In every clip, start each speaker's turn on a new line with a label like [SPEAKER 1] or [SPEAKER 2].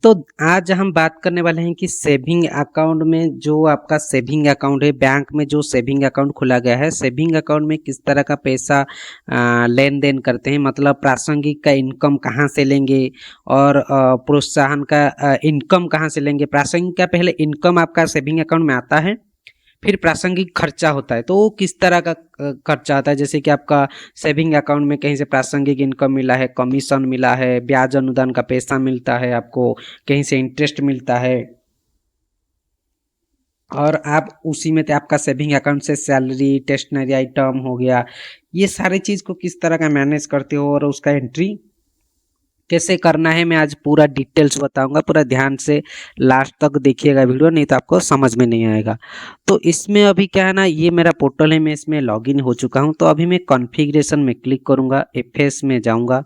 [SPEAKER 1] तो आज हम बात करने वाले हैं कि सेविंग अकाउंट में जो आपका सेविंग अकाउंट है, बैंक में जो सेविंग अकाउंट खुला गया है, सेविंग अकाउंट में किस तरह का पैसा लेन देन करते हैं, मतलब प्रासंगिक का इनकम कहाँ से लेंगे और प्रोत्साहन का इनकम कहाँ से लेंगे। प्रासंगिक का पहले इनकम आपका सेविंग अकाउंट में आता है, फिर प्रासंगिक खर्चा होता है। तो वो किस तरह का खर्चा आता है, जैसे कि आपका सेविंग अकाउंट में कहीं से प्रासंगिक इनकम मिला है, कमीशन मिला है, ब्याज अनुदान का पैसा मिलता है, आपको कहीं से इंटरेस्ट मिलता है, और आप उसी में आपका सेविंग अकाउंट से सैलरी, टेस्टनरी आइटम हो गया, ये सारे चीज़ को किस तरह का मैनेज करते हो और उसका एंट्री कैसे करना है, मैं आज पूरा डिटेल्स बताऊंगा। पूरा ध्यान से लास्ट तक देखिएगा वीडियो, नहीं तो आपको समझ में नहीं आएगा। तो इसमें अभी क्या है ना, ये मेरा पोर्टल है, मैं इसमें लॉगिन हो चुका हूं। तो अभी मैं कॉन्फ़िगरेशन में क्लिक करूंगा, एफएस में जाऊंगा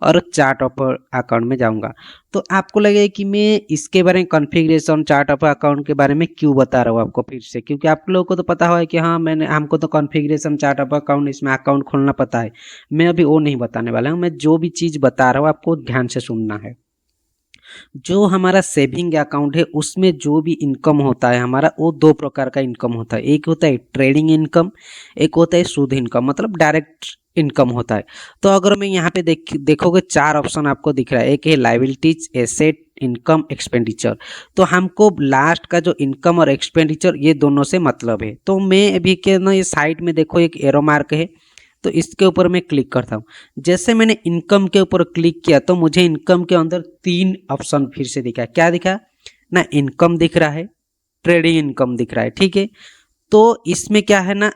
[SPEAKER 1] और चार्ट ऑफ अकाउंट में जाऊंगा। तो आपको लगेगा कि मैं इसके बारे में, कॉन्फ़िगरेशन चार्ट ऑफ अकाउंट के बारे में क्यों बता रहा हूँ आपको फिर से, क्योंकि आप लोगों को तो पता हुआ है कि हाँ, हमको तो कॉन्फ़िगरेशन चार्ट ऑफ अकाउंट, इसमें अकाउंट खोलना पता है। मैं अभी वो नहीं बताने वाला हूँ। मैं जो भी चीज़ बता रहा हूँ आपको ध्यान से सुनना है। जो हमारा सेविंग अकाउंट है उसमें जो भी इनकम होता है हमारा, वो दो प्रकार का इनकम होता है। एक होता है ट्रेडिंग इनकम, एक होता है शुद्ध इनकम, मतलब डायरेक्ट इनकम होता है। तो अगर मैं यहाँ पे देखोगे चार ऑप्शन आपको दिख रहा है। एक है लायबिलिटीज, एसेट, इनकम, एक्सपेंडिचर। तो हमको लास्ट का जो इनकम और एक्सपेंडिचर, ये दोनों से मतलब है। तो मैं अभी के ना, ये साइड में देखो एक एरो मार्क है, तो इसके ऊपर मैं क्लिक करता हूँ। जैसे मैंने इनकम के ऊपर क्लिक किया तो मुझे इनकम के अंदर तीन ऑप्शन फिर से दिखा। क्या दिखा ना, इनकम दिख रहा है, ट्रेडिंग इनकम दिख रहा है, ठीक है। तो इसमें क्या है ना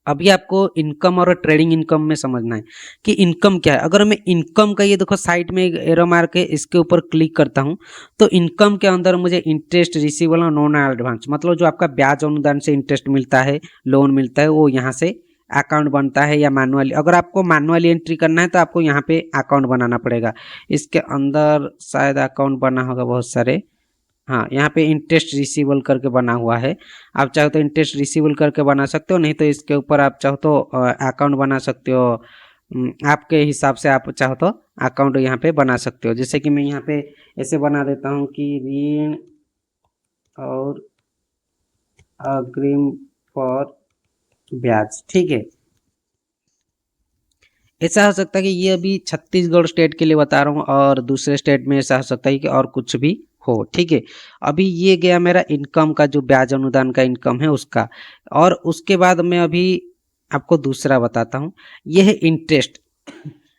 [SPEAKER 1] अभी आपको इनकम और ट्रेडिंग इनकम में समझना है कि इनकम क्या है। अगर मैं इनकम का, ये देखो साइड में एक एरो मार्क है, इसके ऊपर क्लिक करता हूँ तो इनकम के अंदर मुझे इंटरेस्ट रिसीवेबल और नॉन एडवांस, मतलब जो आपका ब्याज अनुदान से इंटरेस्ट मिलता है, लोन मिलता है, वो यहाँ से अकाउंट बनता है। या मैनुअली, अगर आपको मैनुअली एंट्री करना है तो आपको यहाँ पे अकाउंट बनाना पड़ेगा। इसके अंदर शायद अकाउंट बना होगा बहुत सारे। हाँ, यहाँ पे इंटरेस्ट रिसीवेबल करके बना हुआ है। आप चाहो तो इंटरेस्ट रिसीवेबल करके बना सकते हो, नहीं तो इसके ऊपर आप चाहो तो अकाउंट बना सकते हो। आपके हिसाब से आप चाहो तो अकाउंट यहाँ पे बना सकते हो। जैसे कि मैं यहाँ पे ऐसे बना देता हूँ कि ऋण और अग्रिम पर ब्याज, ठीक है। ऐसा हो सकता है कि ये अभी छत्तीसगढ़ स्टेट के लिए बता रहा हूँ, और दूसरे स्टेट में ऐसा हो सकता है कि और कुछ भी हो, ठीक है। अभी ये गया मेरा इनकम का, जो ब्याज अनुदान का इनकम है उसका। और उसके बाद मैं अभी आपको दूसरा बताता हूँ, ये है इंटरेस्ट।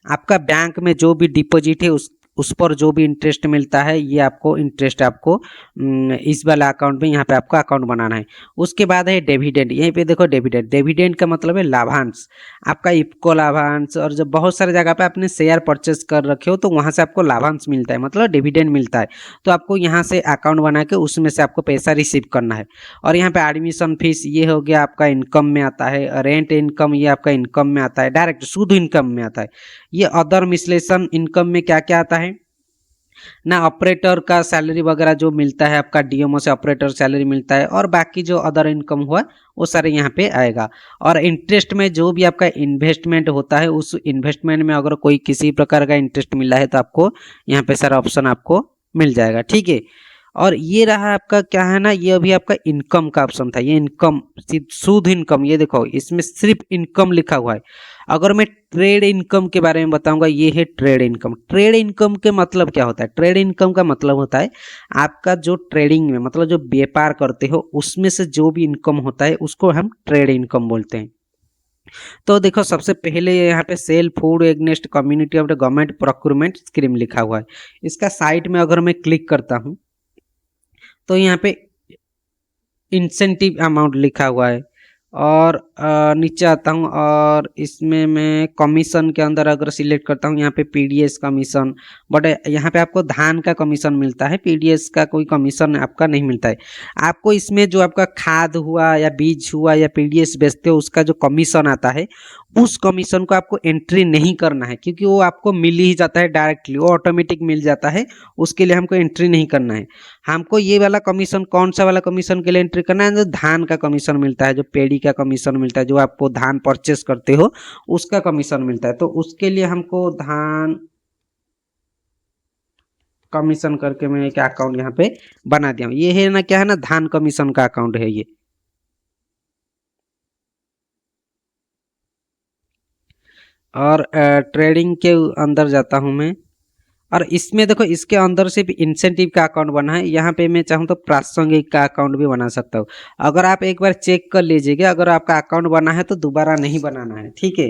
[SPEAKER 1] आपका बैंक में जो भी डिपॉजिट है उस पर जो भी इंटरेस्ट मिलता है, ये आपको इंटरेस्ट आपको इस वाला अकाउंट में, यहाँ पे आपका अकाउंट बनाना है। उसके बाद है डिविडेंड। यहीं पे देखो डिविडेंड, डिविडेंड का मतलब है लाभांश। आपका इफको लाभांश, और जब बहुत सारे जगह पे आपने शेयर परचेस कर रखे हो तो वहाँ से आपको लाभांश मिलता है, मतलब डिविडेंड मिलता है। तो आपको यहाँ से अकाउंट बना के उसमें से आपको पैसा रिसीव करना है। और यहाँ पे एडमिशन फीस, ये हो गया आपका इनकम में आता है। रेंट इनकम, ये आपका इनकम में आता है, डायरेक्ट शुद्ध इनकम में आता है। ये अदर मिसलेशन इनकम में क्या क्या आता है ना, ऑपरेटर का सैलरी वगैरह जो मिलता है, आपका डीएमओ से ऑपरेटर सैलरी मिलता है, और बाकी जो अदर इनकम हुआ वो सारे यहाँ पे आएगा। और इंटरेस्ट में जो भी आपका इन्वेस्टमेंट होता है, उस इन्वेस्टमेंट में अगर कोई किसी प्रकार का इंटरेस्ट मिला है तो आपको यहाँ पे सारा ऑप्शन आपको मिल जाएगा, ठीक है। और ये रहा आपका क्या है ना, ये अभी आपका इनकम का ऑप्शन था। ये इनकम, शुद्ध इनकम, ये देखो इसमें सिर्फ इनकम लिखा हुआ है। अगर मैं ट्रेड इनकम के बारे में बताऊंगा, ये है ट्रेड इनकम। ट्रेड इनकम के मतलब क्या होता है? ट्रेड इनकम का मतलब होता है आपका जो ट्रेडिंग में, मतलब जो व्यापार करते हो उसमें से जो भी इनकम होता है उसको हम ट्रेड इनकम बोलते हैं। तो देखो सबसे पहले यहाँ पे sale food against community of the government procurement scheme लिखा हुआ है। इसका साइट में अगर मैं क्लिक करता हूँ तो यहाँ पे इंसेंटिव अमाउंट लिखा हुआ है। और नीचे आता हूँ और इसमें मैं कमीशन के अंदर अगर सिलेक्ट करता हूँ, यहाँ पे पीडीएस कमीशन, बट यहाँ पे आपको धान का कमीशन मिलता है, पीडीएस का कोई कमीशन आपका नहीं मिलता है। आपको इसमें जो आपका खाद हुआ या बीज हुआ या पीडीएस बेचते हो उसका जो कमीशन आता है, उस कमीशन को आपको एंट्री नहीं करना है, क्योंकि वो आपको मिल ही जाता है डायरेक्टली, वो ऑटोमेटिक मिल जाता है। उसके लिए हमको एंट्री नहीं करना है। हमको ये वाला कमीशन, कौन सा वाला कमीशन के लिए एंट्री करना है? जो धान का कमीशन मिलता है, जो पेड़ी का कमीशन मिलता है, जो आपको धान परचेस करते हो उसका कमीशन मिलता है। तो उसके लिए हमको धान कमीशन करके मैं एक अकाउंट यहाँ पे बना दिया हूँ। ये है ना, क्या है ना, धान कमीशन का अकाउंट है ये। और ट्रेडिंग के अंदर जाता हूँ मैं, और इसमें देखो इसके अंदर सिर्फ इंसेंटिव का अकाउंट बना है। यहाँ पे मैं चाहूँ तो प्रासंगिक का अकाउंट भी बना सकता हूँ। अगर आप एक बार चेक कर लीजिएगा, अगर आपका अकाउंट बना है तो दोबारा नहीं बनाना है, ठीक है।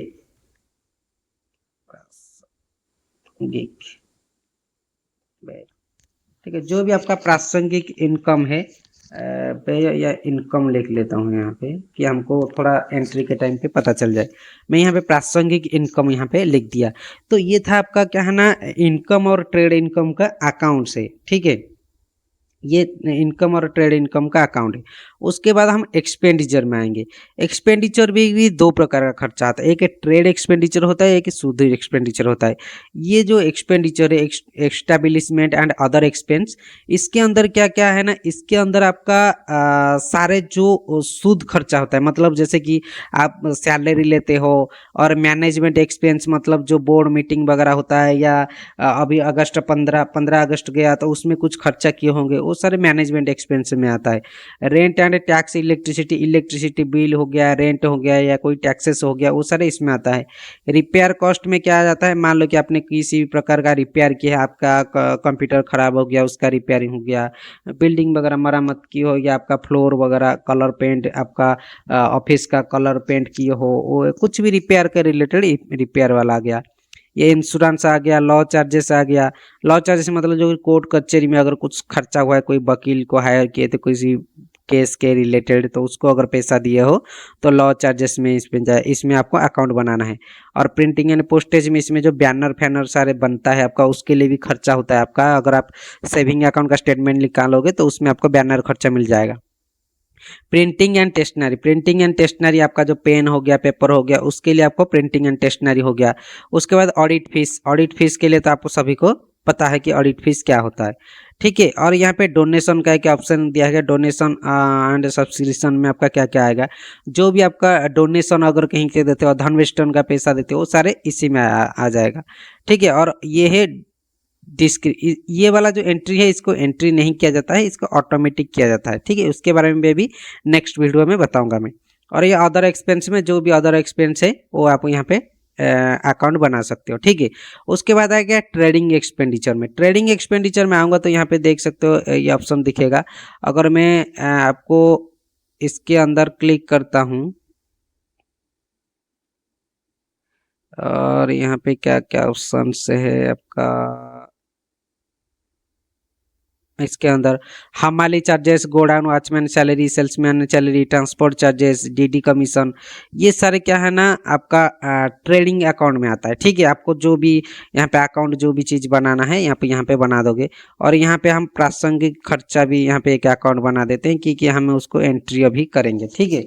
[SPEAKER 1] प्रासंगिक, ठीक है, जो भी आपका प्रासंगिक इनकम है, व्यय या इनकम लिख लेता हूँ यहाँ पे कि हमको थोड़ा एंट्री के टाइम पे पता चल जाए। मैं यहाँ पे प्रासंगिक इनकम यहाँ पे लिख दिया। तो ये था आपका क्या है ना, इनकम और ट्रेड इनकम का अकाउंट से, ठीक है। ये इनकम और ट्रेड इनकम का अकाउंट है। उसके बाद हम एक्सपेंडिचर में आएंगे। एक्सपेंडिचर भी दो प्रकार का खर्चा आता है, एक ट्रेड एक्सपेंडिचर होता है, एक शुद्ध एक्सपेंडिचर होता है। ये जो एक्सपेंडिचर है, एस्टेब्लिशमेंट एंड अदर एक्सपेंस, इसके अंदर क्या क्या है ना, इसके अंदर आपका सारे जो शुद्ध खर्चा होता है, मतलब जैसे कि आप सैलरी लेते हो, और मैनेजमेंट एक्सपेंस मतलब जो बोर्ड मीटिंग वगैरह होता है, या अभी अगस्त 15 अगस्त गया तो उसमें कुछ खर्चा किए होंगे, वो सारे मैनेजमेंट एक्सपेंस में आता है। Rent and tax, electricity bill हो गया, रेंट हो गया, या कोई टैक्सेस हो गया, वो सारे इसमें आता है। रिपेयर कॉस्ट में क्या आ जाता है, मान लो कि आपने किसी भी प्रकार का रिपेयर किया, आपका कंप्यूटर खराब हो गया, उसका रिपेयरिंग हो गया, बिल्डिंग वगैरह मरम्मत की हो, या आपका फ्लोर वगैरह कलर पेंट, आपका ऑफिस का कलर पेंट किए हो, वो कुछ भी रिपेयर के रिलेटेड रिपेयर वाला आ गया। ये इंश्योरेंस आ गया, लॉ चार्जेस आ गया। लॉ चार्जेस मतलब जो कोर्ट कचहरी में अगर कुछ खर्चा हुआ है, कोई वकील को हायर किए तो किसी केस के रिलेटेड, तो उसको अगर पैसा दिए हो तो लॉ चार्जेस में इसमें जाए, इसमें आपको अकाउंट बनाना है। और प्रिंटिंग एंड पोस्टेज में, इसमें जो बैनर फैनर सारे बनता है आपका, उसके लिए भी खर्चा होता है आपका। अगर आप सेविंग अकाउंट का स्टेटमेंट निकालोगे तो उसमें आपको बैनर खर्चा मिल जाएगा। प्रिंटिंग एंड टेस्टनरी, प्रिंटिंग एंड टेस्टनरी आपका जो पेन हो गया, पेपर हो गया, उसके लिए आपको प्रिंटिंग एंड टेस्टनरी हो गया। उसके बाद ऑडिट फीस, ऑडिट फीस के लिए तो आपको सभी को पता है कि ऑडिट फीस क्या होता है, ठीक है। और यहाँ पे डोनेशन का एक ऑप्शन दिया गया, डोनेशन एंड सब्सक्रिप्शन में आपका क्या क्या आएगा। जो भी आपका डोनेशन अगर कहीं के देते हो, धन वेस्टर्न का पैसा देते हो, वो सारे इसी में आ जाएगा, ठीक है। और ये है ये वाला जो एंट्री है, इसको एंट्री नहीं किया जाता है, इसको ऑटोमेटिक किया जाता है, ठीक है। उसके बारे में भी नेक्स्ट वीडियो में बताऊंगा मैं। और ये अदर एक्सपेंस में जो भी अदर एक्सपेंस है वो आप यहाँ पे अकाउंट बना सकते हो, ठीक है। उसके बाद आ गया ट्रेडिंग एक्सपेंडिचर में। ट्रेडिंग एक्सपेंडिचर में आऊँगा तो यहाँ पे देख सकते हो ये ऑप्शन दिखेगा। अगर मैं आपको इसके अंदर क्लिक करता हूँ, और यहाँ पे क्या क्या ऑप्शन है आपका, इसके अंदर हमाली charges, godown watchman salary, salesman salary, transport charges, DD commission, ये सारे क्या है ना आपका ट्रेडिंग अकाउंट में आता है, ठीक है। आपको जो भी यहाँ पे अकाउंट जो भी चीज़ बनाना है यहाँ पे बना दोगे। और यहाँ पे हम प्रासंगिक खर्चा भी यहाँ पे एक अकाउंट बना देते हैं, क्योंकि हम उसको एंट्री अभी करेंगे, ठीक है।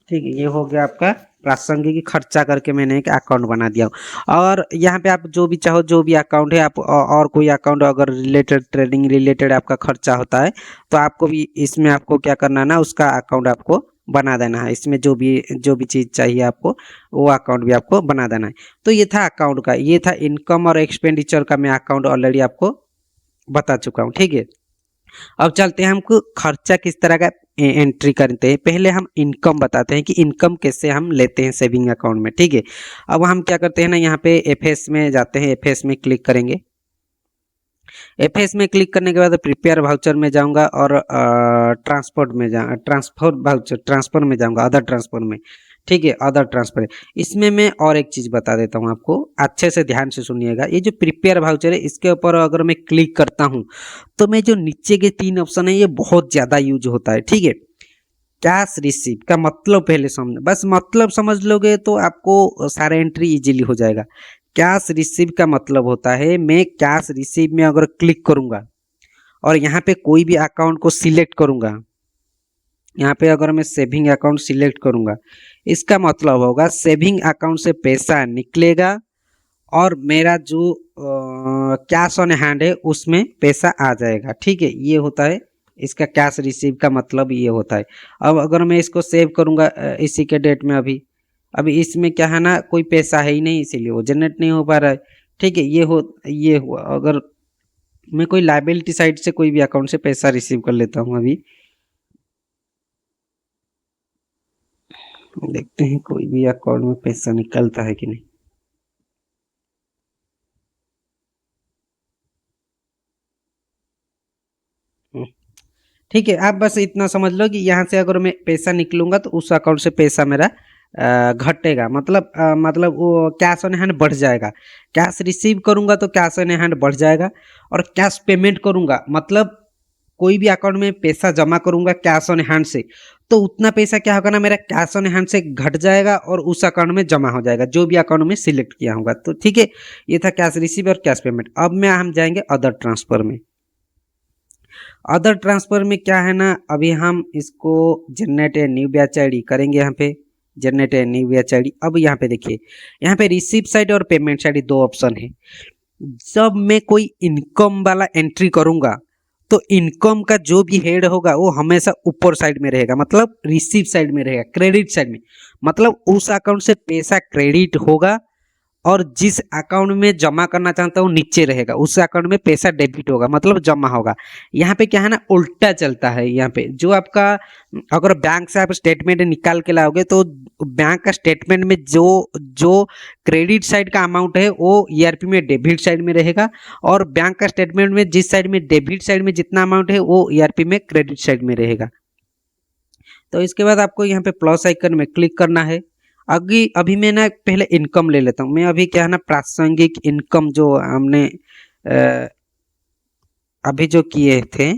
[SPEAKER 1] ठीक है, ये हो गया आपका प्रासंगिक खर्चा करके मैंने एक अकाउंट बना दिया हूँ। और यहाँ पे आप जो भी चाहो, जो भी अकाउंट है आप, और कोई अकाउंट अगर रिलेटेड, ट्रेडिंग रिलेटेड आपका खर्चा होता है, तो आपको भी इसमें आपको क्या करना है ना, उसका अकाउंट आपको बना देना है। इसमें जो भी चीज़ चाहिए आपको, वो अकाउंट भी आपको बना देना है। तो ये था अकाउंट का, ये था इनकम और एक्सपेंडिचर का, मैं अकाउंट ऑलरेडी आपको बता चुका हूँ, ठीक है। अब चलते हैं हमको खर्चा किस तरह का एंट्री करते हैं। पहले हम इनकम बताते हैं कि इनकम कैसे हम लेते हैं सेविंग अकाउंट में, ठीक है। अब हम क्या करते हैं ना, यहाँ पे एफएस में जाते हैं, एफएस में क्लिक करेंगे। एफएस में क्लिक करने के बाद प्रिपेयर वाउचर में जाऊंगा, और ट्रांसफर में जाऊंगा, अदर ट्रांसफर में, ठीक है। अदर ट्रांसफर, इसमें मैं और एक चीज़ बता देता हूँ आपको, अच्छे से ध्यान से सुनिएगा। ये जो प्रिपेयर वाउचर है, इसके ऊपर अगर मैं क्लिक करता हूँ तो मैं जो नीचे के 3 ऑप्शन है, ये बहुत ज़्यादा यूज होता है, ठीक है। कैश रिसीव का मतलब पहले समझ, बस मतलब समझ लोगे तो आपको सारा एंट्री इजीली हो जाएगा। कैश रिसीव का मतलब होता है, मैं कैश रिसीव में अगर क्लिक करूंगा और यहाँ पे कोई भी अकाउंट को सिलेक्ट करूंगा, यहाँ पे अगर मैं सेविंग अकाउंट सिलेक्ट करूंगा, इसका मतलब होगा सेविंग अकाउंट से पैसा निकलेगा, और मेरा जो कैश ऑन हैंड है उसमें पैसा आ जाएगा, ठीक है। ये होता है इसका कैश रिसीव का मतलब, ये होता है। अब अगर मैं इसको सेव करूंगा इसी के डेट में, अभी अभी इसमें क्या है ना, कोई पैसा है ही नहीं, इसीलिए वो जनरेट नहीं हो पा रहा है। ठीक है, ये हुआ। अगर मैं कोई लाइबिलिटी साइड से कोई भी अकाउंट से पैसा रिसीव कर लेता हूँ, अभी देखते हैं कोई भी अकाउंट में पैसा निकलता है कि नहीं। ठीक है, आप बस इतना समझ लो कि यहाँ से अगर मैं पैसा निकलूंगा तो उस अकाउंट से पैसा मेरा घटेगा, मतलब वो कैश ऑन हैंड बढ़ जाएगा। कैश रिसीव करूंगा तो कैश ऑन हैंड बढ़ जाएगा, और कैश पेमेंट करूंगा मतलब कोई भी अकाउंट में पैसा जमा करूंगा कैश ऑन हैंड से, तो उतना पैसा क्या होगा ना, मेरा कैश ऑन हैंड से घट जाएगा और उस अकाउंट में जमा हो जाएगा, जो भी अकाउंट में सिलेक्ट किया होगा। तो ठीक है, ये था कैश रिसीव और कैश पेमेंट। अब मैं हम जाएंगे अदर ट्रांसफर में। अदर ट्रांसफर में क्या है ना, अभी हम इसको generate a new batch ID करेंगे। यहाँ पे generate a new batch ID. अब यहाँ पे देखिए, यहाँ पे रिसीव साइड और पेमेंट साइड दो ऑप्शन है। जब मैं कोई इनकम वाला एंट्री करूंगा तो इनकम का जो भी हेड होगा वो हमेशा ऊपर साइड में रहेगा, मतलब रिसीव साइड में रहेगा, क्रेडिट साइड में। मतलब उस अकाउंट से पैसा क्रेडिट होगा और जिस अकाउंट में जमा करना चाहता हूँ नीचे रहेगा, उस अकाउंट में पैसा डेबिट होगा, मतलब जमा होगा। यहाँ पे क्या है ना, उल्टा चलता है। यहाँ पे जो आपका, अगर बैंक से आप स्टेटमेंट निकाल के लाओगे तो बैंक का स्टेटमेंट में जो जो क्रेडिट साइड का अमाउंट है वो ईआरपी में डेबिट साइड में रहेगा, और बैंक का स्टेटमेंट में जिस साइड में डेबिट साइड में जितना अमाउंट है वो ईआरपी में क्रेडिट साइड में रहेगा। तो इसके बाद आपको यहाँ पे प्लस आइकन में क्लिक करना है। अभी मैं ना पहले इनकम ले लेता हूँ। मैं अभी क्या है ना, प्रासंगिक इनकम जो हमने अभी जो किए थे,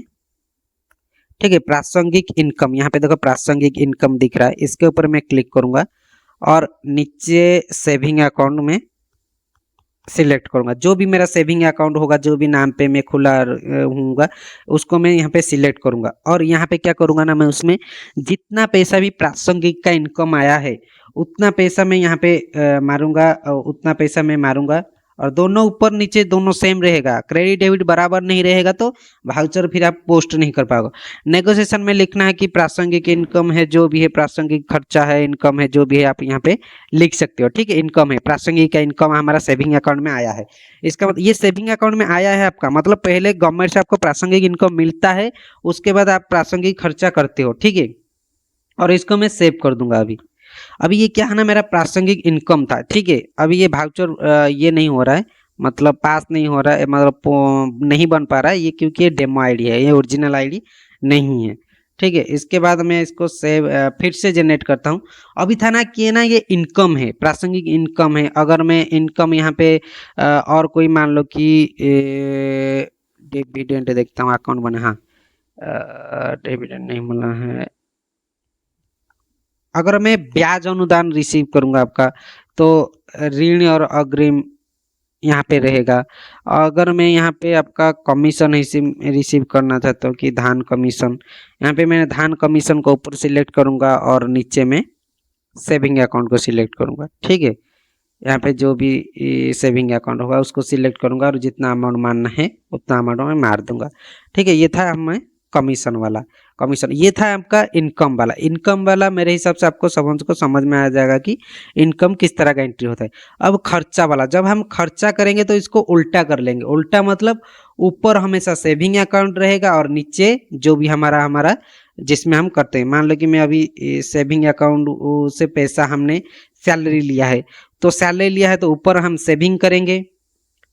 [SPEAKER 1] ठीक है, प्रासंगिक इनकम, यहाँ पे देखो प्रासंगिक इनकम दिख रहा है, इसके ऊपर मैं क्लिक करूंगा और नीचे सेविंग अकाउंट में सिलेक्ट करूंगा। जो भी मेरा सेविंग अकाउंट होगा, जो भी नाम पे मैं खुला हूँगा, उसको मैं यहाँ पे सिलेक्ट करूंगा। और यहाँ पे क्या करूंगा ना, मैं उसमें जितना पैसा भी प्रासंगिक का इनकम आया है उतना पैसा मैं यहाँ पे मारूंगा, उतना पैसा मैं मारूंगा। और दोनों ऊपर नीचे दोनों सेम रहेगा, क्रेडिट डेबिट बराबर नहीं रहेगा तो वाउचर फिर आप पोस्ट नहीं कर पाओगे। नेगोशिएशन में लिखना है कि प्रासंगिक इनकम है, जो भी है प्रासंगिक खर्चा है, इनकम है, जो भी है आप यहाँ पे लिख सकते हो। ठीक है, इनकम है, प्रासंगिक का इनकम हमारा सेविंग अकाउंट में आया है। इसका मतलब ये सेविंग अकाउंट में आया है आपका, मतलब पहले गवर्नमेंट से आपको प्रासंगिक इनकम मिलता है, उसके बाद आप प्रासंगिक खर्चा करते हो। ठीक है, और इसको मैं सेव कर दूंगा। अभी ये क्या है ना, मेरा प्रासंगिक इनकम था। ठीक है, अभी ये वाउचर ये नहीं हो रहा है, मतलब पास नहीं हो रहा है, मतलब नहीं बन पा रहा है ये, क्योंकि ये डेमो आईडी है, ये ओरिजिनल आईडी नहीं है। ठीक है, इसके बाद मैं इसको सेव फिर से जनरेट करता हूँ। अभी था ना कि ना ये इनकम है, प्रासंगिक इनकम है। अगर मैं इनकम यहाँ पे और कोई मान लो कि डिविडेंड देखता हूँ, अकाउंट बना, हाँ डिविडेंड नहीं मिला है। अगर मैं ब्याज अनुदान रिसीव करूंगा आपका, तो ऋण और अग्रिम यहाँ पे रहेगा। अगर मैं यहाँ पे आपका कमीशन रिसीव करना चाहता हूँ कि धान कमीशन, यहाँ पे मैं धान कमीशन को ऊपर सिलेक्ट करूंगा और नीचे में सेविंग अकाउंट को सिलेक्ट करूंगा। ठीक है, यहाँ पे जो भी सेविंग अकाउंट होगा उसको सिलेक्ट करूंगा और जितना अमाउंट मारना है उतना अमाउंट मैं मार दूंगा। ठीक है, ये था हमें कमीशन वाला। कमीशन ये था आपका इनकम वाला। इनकम वाला मेरे हिसाब से आपको समझ में आ जाएगा कि इनकम किस तरह का एंट्री होता है। अब खर्चा वाला, जब हम खर्चा करेंगे तो इसको उल्टा कर लेंगे। उल्टा मतलब ऊपर हमेशा सेविंग अकाउंट रहेगा और नीचे जो भी हमारा जिसमें हम करते हैं। मान लो कि मैं अभी सेविंग अकाउंट से पैसा हमने सैलरी लिया है, तो सैलरी लिया है तो ऊपर हम सेविंग करेंगे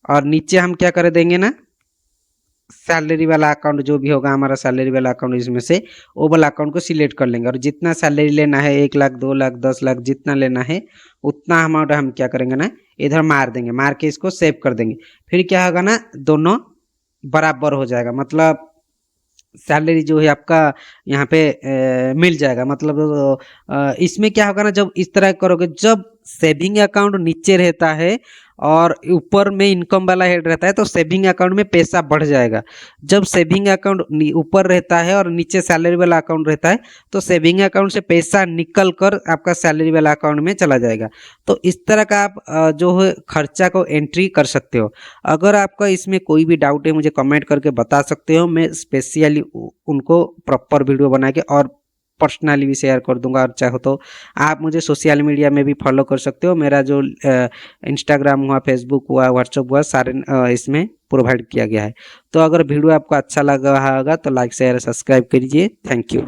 [SPEAKER 1] और नीचे हम क्या कर देंगे ना, सैलरी वाला अकाउंट जो भी होगा हमारा सैलरी वाला अकाउंट, इसमें से वो वाला अकाउंट को सिलेक्ट कर लेंगे और जितना सैलरी लेना है 1 लाख 2 लाख 10 लाख जितना लेना है उतना अमाउंट हम क्या करेंगे ना, इधर मार देंगे, मार के इसको सेव कर देंगे। फिर क्या होगा ना, दोनों बराबर हो जाएगा, मतलब सैलरी जो है आपका यहाँ पे मिल जाएगा। मतलब इसमें क्या होगा ना, जब इस तरह करोगे, जब सेविंग अकाउंट नीचे रहता है और ऊपर में इनकम वाला हेड रहता है तो सेविंग अकाउंट में पैसा बढ़ जाएगा। जब सेविंग अकाउंट ऊपर रहता है और नीचे सैलरी वाला अकाउंट रहता है तो सेविंग अकाउंट से पैसा निकल कर आपका सैलरी वाला अकाउंट में चला जाएगा। तो इस तरह का आप जो है खर्चा को एंट्री कर सकते हो। अगर आपका इसमें कोई भी डाउट है मुझे कमेंट करके बता सकते हो, मैं स्पेशली उनको प्रॉपर वीडियो बना के और पर्सनली भी शेयर कर दूंगा, और चाहो तो आप मुझे सोशल मीडिया में भी फॉलो कर सकते हो। मेरा जो इंस्टाग्राम हुआ, फेसबुक हुआ, व्हाट्सअप हुआ, सारे इसमें प्रोवाइड किया गया है। तो अगर वीडियो आपको अच्छा लगा होगा तो लाइक शेयर सब्सक्राइब करिए। Thank you.